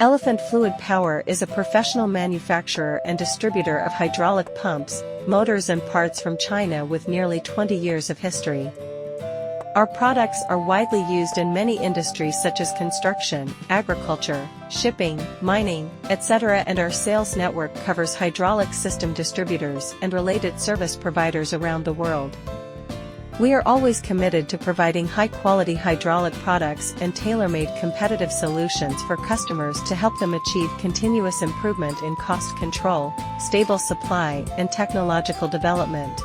Elephant Fluid Power is a professional manufacturer and distributor of hydraulic pumps, motors and parts from China with nearly 20 years of history. Our products are widely used in many industries such as construction, agriculture, shipping, mining, etc., and our sales network covers hydraulic system distributors and related service providers around the world. We are always committed to providing high-quality hydraulic products and tailor-made competitive solutions for customers to help them achieve continuous improvement in cost control, stable supply, and technological development.